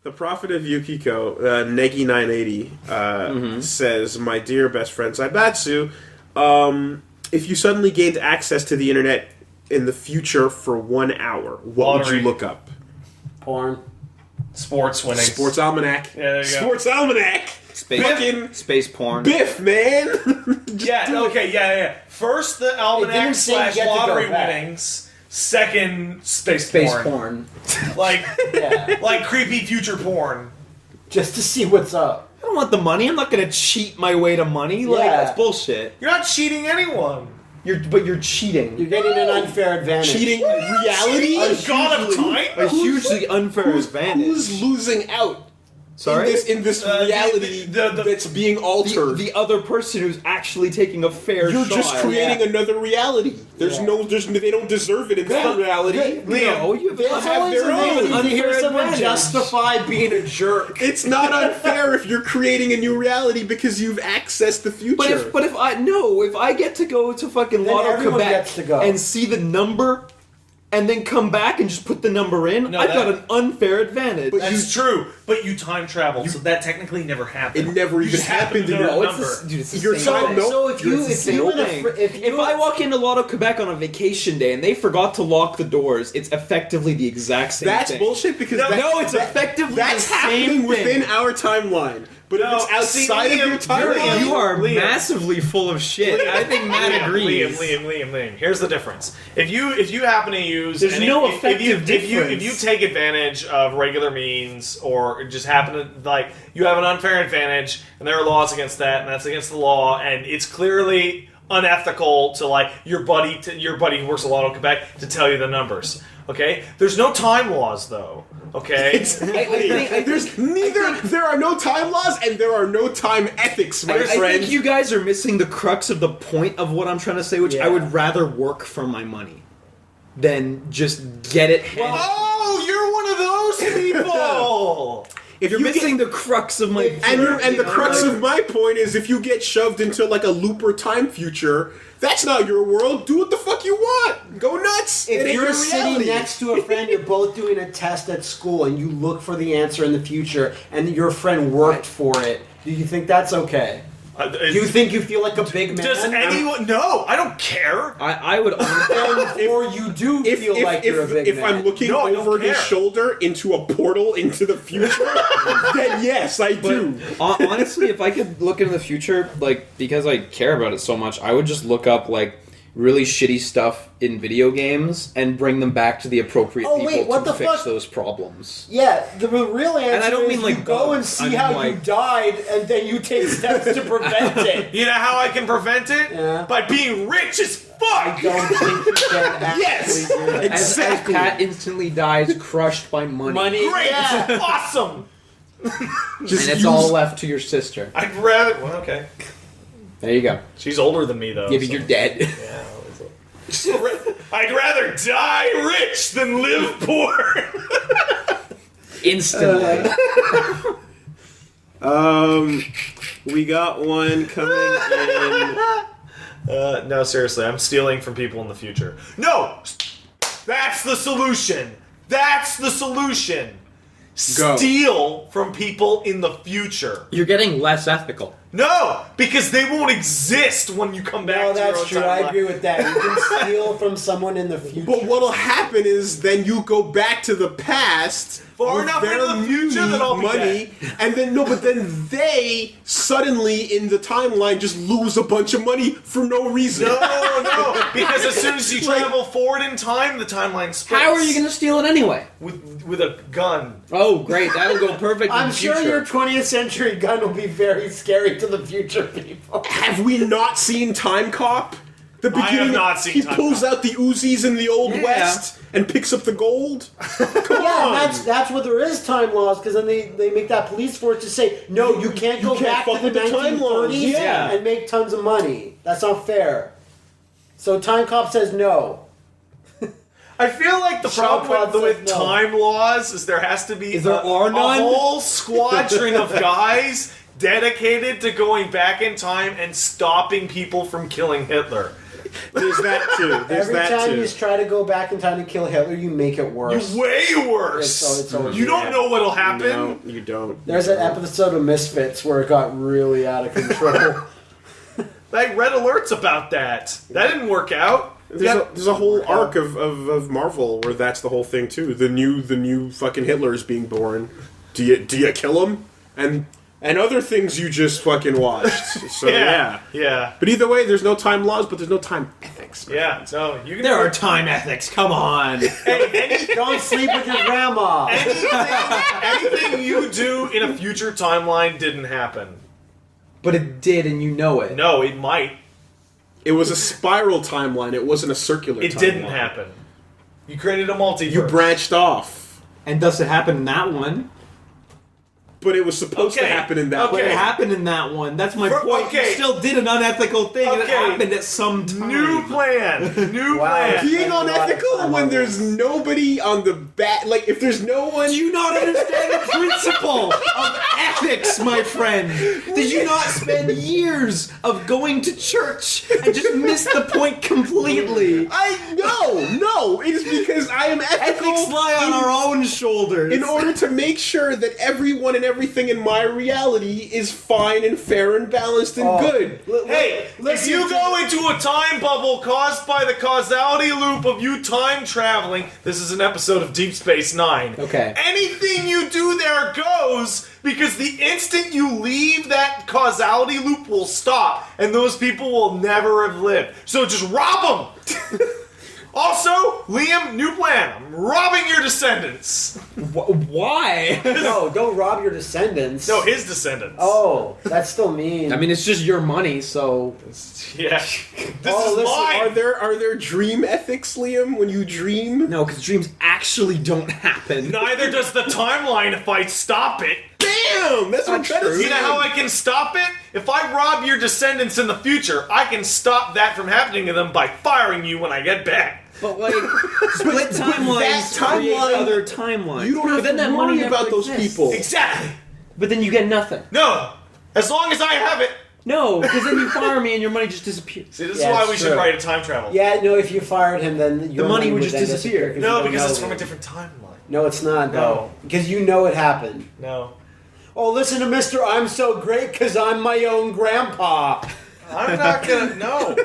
The Prophet of Yukiko, Negi980, says, "My dear best friend Zaibatsu, if you suddenly gained access to the internet in the future for 1 hour, what would you look up?" Porn. Sports winning. Sports Almanac. Yeah, there you go. Sports Almanac. Space porn. Biff, man. Yeah. First the almanac say you / get to go lottery back. winnings. Second, space porn. Like, Yeah. like creepy future porn. Just to see what's up. I don't want the money. I'm not gonna cheat my way to money. Like Yeah. that's bullshit. You're not cheating anyone. You're cheating. You're getting an unfair advantage. Cheating reality. A god of time? A hugely unfair advantage. Who's losing out? Sorry? In this reality that's being altered. The other person who's actually taking a fair You're shot. just creating another reality. There's they don't deserve it in that reality. No, you They'll It's have always their amazing own. to hear someone advantage. justify being a jerk. It's not unfair if you're creating a new reality because you've accessed the future. But if I get to go to fucking Then Lotto everyone Quebec gets to go. and see the number and then come back and just put the number in, No, I've got that- an unfair advantage. That's true, but you time traveled, so that technically never happened. It never You even just happened happened to in know your a number. It's the You're same so- thing. no. So if you It's the and same a thing. if I walk into Lotto Quebec on a vacation day and they forgot to lock the doors, it's effectively the exact same That's thing. bullshit because No, it's effectively that's the same happening thing. within our timeline. But No, if it's outside see, of your Liam, timeline, You are Liam. massively full of shit. I think Matt agrees. Liam. Here's the difference. If you happen to use There's no effective if you difference. take advantage of regular means or just happen to you have an unfair advantage and there are laws against that and that's against the law and it's clearly unethical to your buddy who works at Lotto Quebec to tell you the numbers. Okay? There's no time laws though. Okay? there are no time laws and there are no time ethics, my I friend. think you guys are missing the crux of the point of what I'm trying to say, which I would rather work for my money than just get it. Oh, you're one of those people! If You're you missing get, the crux of my and the crux of my point is if you get shoved into a looper time future, that's not your world. Do what the fuck you want. Go nuts. It If ain't you're your sitting reality. next to a friend, you're both doing a test at school, and you look for the answer in the future, and your friend worked for it, do you think that's okay? Do you think you feel like a big man? Does anyone? No, I don't care. I would honestly. Or you do feel like you're a big if man? I'm looking No, I don't over his care. shoulder into a portal into the future, then yes, I do. Honestly, if I could look into the future, because I care about it so much, I would just look up really shitty stuff in video games and bring them back to the appropriate Oh, people wait, what to the fix fuck? those problems. Yeah, the real answer I don't is mean you go and bugs. see I mean, how you died, and then you take steps to prevent it. You know how I can prevent it? Yeah. By being rich as I fuck! don't think you can actually Yes! do that. As Pat instantly dies, crushed by money. Great! Yeah. Awesome! And it's all left to your sister. I'd rather. Well, okay. There you go. She's older than me, though. Yeah, but so- you're dead. Yeah, I'd rather die rich than live poor! Instantly. We got one coming in. No, seriously, I'm stealing from people in the future. No! That's the solution! That's the solution! Go. Steal from people in the future. You're getting less ethical. No! Because they won't exist when you come back No, to your that's own true. timeline. I agree with that. You can steal from someone in the future. But what'll happen is then you go back to the past Far with enough their into the future that I'll be money, and then they suddenly in the timeline just lose a bunch of money for no reason. No, because as soon as you travel forward in time, the timeline splits. How are you going to steal it anyway? With a gun. Oh, great. That'll go perfect I'm in the sure future. your 20th century gun will be very scary to the future people. Have we not seen Time Cop? The I have beginning, not seen he Time pulls Cop. out the Uzis in the Old Yeah. West and picks up the gold. Come Yeah, on. that's what there is time laws, because then they make that police force to say, no, you can't go You can't back fuck to the with the time laws. 1930s Yeah. and make tons of money. That's not fair. So Time Cop says no. I feel like the problem Sean with Todd says no. time laws is there has to be Is there are none? a whole squadron of guys dedicated to going back in time and stopping people from killing Hitler. There's that too. There's Every that time too. you try to go back in time to kill Hitler, you make it worse. Way worse. It's always you don't bad. know what'll happen. No, you don't. There's You an don't. episode of Misfits where it got really out of control. I read alerts about that. That didn't work out. There's a whole arc of Marvel where that's the whole thing too. The new fucking Hitler is being born. Do you kill him? And other things you just fucking watched. So yeah. Yeah. But either way, there's no time laws, but there's no time ethics. man. Yeah. No, you can. There are time ethics. Come on. Don't sleep with your grandma. Anything you do in a future timeline didn't happen. But it did, and you know it. No, it might. It was a spiral timeline. It wasn't a circular. It timeline. didn't happen. You created a multiverse. You branched off, And thus it happened in that one. but it was supposed to Okay, happen in that. okay. But way. it happened in that one. That's my For- point. okay. You still did an unethical thing, and it Okay. happened at some time. New plan. New Wow. plan. Being That's a lot of unethical time when on there's this. nobody on the bat. Like if there's no one. Do you not understand the principle of ethics, my friend? Did you not spend years of going to church and just miss the point completely? No. It is because I am ethical. Ethics lie on our own shoulders. in order to make sure that everyone and everything in my reality is fine and fair and balanced and good. Hey, if you go into a time bubble caused by the causality loop of you time traveling, this is an episode of Deep Space Nine. Okay. Anything you do there goes because the instant you leave that causality loop will stop and those people will never have lived. So just rob them! Also, Liam, new plan. I'm robbing your descendants. Why? No, don't rob your descendants. No, his descendants. Oh, that's still mean. I mean, it's just your money, so Yeah. This Oh, is listen, mine. Are there dream ethics, Liam? When you dream, no, because dreams actually don't happen. Neither does the timeline if I stop it. damn, that's what I'm trying to You say. know how I can stop it? If I rob your descendants in the future, I can stop that from happening to them by firing you when I get back. But like, split timelines that create timeline- other timelines. You don't have But then to that worry money never about those exists. people. Exactly. But then you get nothing. No. As long as I have it. No, because then you fire me and your money just disappears. See, this is Yeah, why it's we should true. write a time travel. Yeah, no, if you fired him, then your money would would just then disappear. you No, don't because know it's from a him. different timeline. No, it's not, No. though. Because you know it happened. No. Oh, listen to Mr. I'm so great because I'm my own grandpa. I'm not gonna. No.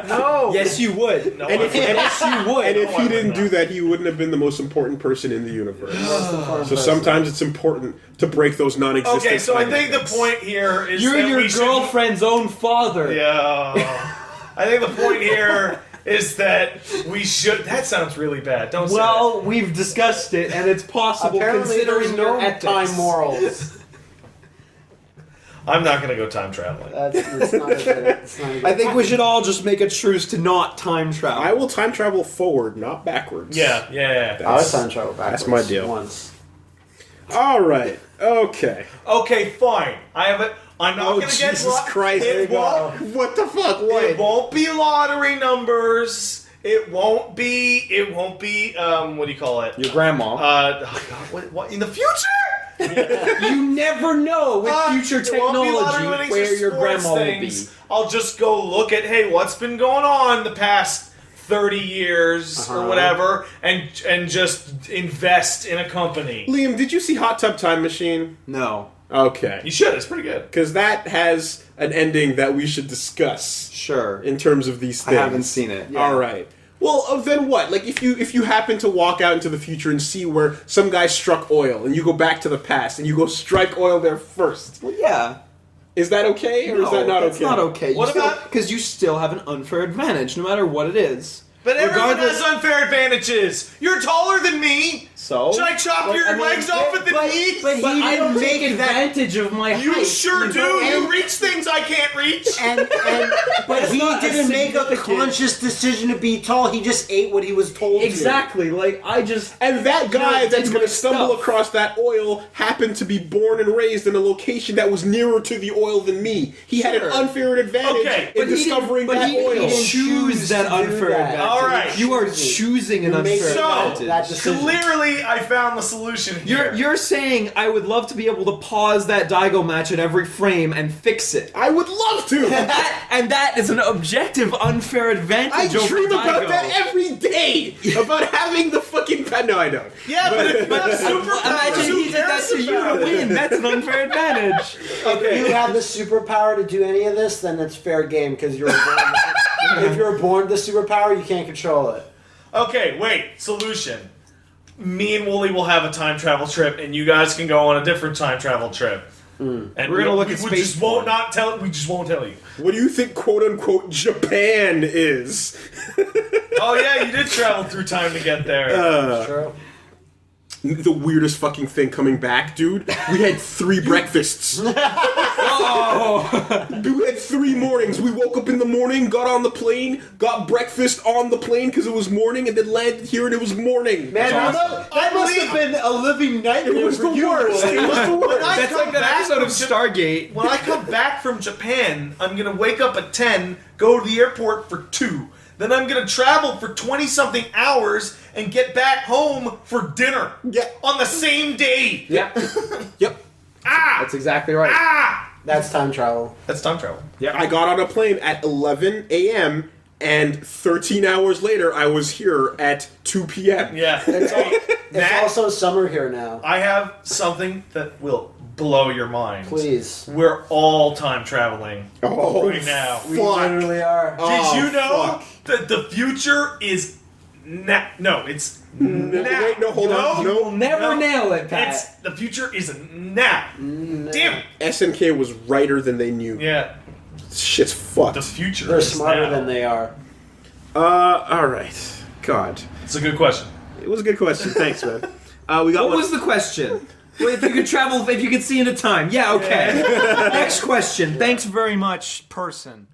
No. Yes, you would. No, And I if, wouldn't. and Yes, you would. and if No, I he would didn't not. do that, he wouldn't have been the most important person in the universe. So So sometimes it's important to break those non-existent. Okay, so I time think the ethics. point here is You're that your we should- girlfriend's own father. Yeah. I think the point here is that we should. That sounds really bad. Don't say Well, we've discussed it, and it's possible apparently there's considering no your ethics. time morals. that. I'm not gonna go time traveling. That's not a good. It's not a good I think we should all just make a truce to not time travel. I will time travel forward, not backwards. Yeah. I was time travel backwards. That's my deal. Once. All right. Okay. Okay, fine. I have it. I'm not Oh gonna get Jesus Christ! It won't. What the fuck? It What? won't be lottery numbers. It won't be. It won't be. What do you call it? Your grandma. Oh God, what in the future? You never know with future It won't be lottery technology winnings where or your sports grandma things. will be. I'll just go look at what's been going on the past 30 years or whatever, and just invest in a company. Liam, did you see Hot Tub Time Machine? No. Okay. You should. It's pretty good. Because that has an ending that we should discuss Sure. in terms of these I things. haven't seen it. All right. Well, then what? Like, if you happen to walk out into the future and see where some guy struck oil, and you go back to the past and you go strike oil there first, Well, yeah. is that okay, or is that not that's okay? not okay. What about- Because you still have an unfair advantage, no matter what it is. But everyone Regardless- has unfair advantages. You're taller than me. So? Should I chop your legs off at the knees? but he But I don't didn't take make that. advantage of my You height. sure do. know? You reach things I can't reach. But That's he not a didn't make a significant- conscious decision to be tall. He just ate what he was told Exactly. Like, I just... And that guy did that's going my to stumble stuff. across that oil happened to be born and raised in a location that was nearer to the oil than me. He had an Sure. unfair advantage Okay, in But he didn't- discovering but that he oil. didn't choose choose that to do unfair that. advantage. All right. You are choosing an You make unfair so, advantage. that decision. Clearly, Clearly, I found the solution here. You're saying I would love to be able to pause that Daigo match at every frame and fix it. I would love to. And that is an objective unfair advantage I over dream about Daigo. that every day. About having the fucking pen. No, I don't. Yeah, but if you have superpowers, Imagine who he did that cares to you about to it? win. That's an unfair advantage. If you have the superpower to do any of this, then it's fair game because you're born. If you're born with the superpower, you can't control it. Okay, wait. Solution. Me and Wooly will have a time travel trip, and you guys can go on a different time travel trip. And We're gonna look at we space just won't porn. not tell. We just won't tell you. What do you think, quote unquote, Japan is? Oh yeah, you did travel through time to get there. True. The weirdest fucking thing coming back, dude. We had 3 breakfasts. We had 3 mornings. We woke up in the morning, got on the plane, got breakfast on the plane because it was morning, and then landed here and it was morning. Man, awesome. that must have been a living nightmare. It was for the you. worst. It was the worst. I That's come like that back episode of from Stargate. When I come back from Japan, I'm gonna wake up at 10, go to the airport for 2. Then I'm gonna travel for 20-something hours and get back home for dinner. Yeah. On the same day. Yep. Yep. That's exactly right. That's time travel. That's time travel. I got on a plane at 11 a.m. and 13 hours later I was here at 2 p.m. Yeah. It's Matt, also summer here now. I have something that will blow your mind. Please. We're all time traveling Oh, right now. We fuck. literally are. Oh, Did you know fuck. that the future is now? No, it's now. Wait, no, hold on. No. We'll never No. nail it, Pat. It's the future is now. Damn it. SNK was righter than they knew. Yeah, Shit's fucked. the future. They're is smarter now. than they are. Alright. God. It's a good question. It was a good question. Thanks, man. We got What one. was the question? Well, if you could travel, if you could see into time. Yeah, okay. Next question. Thanks very much, person.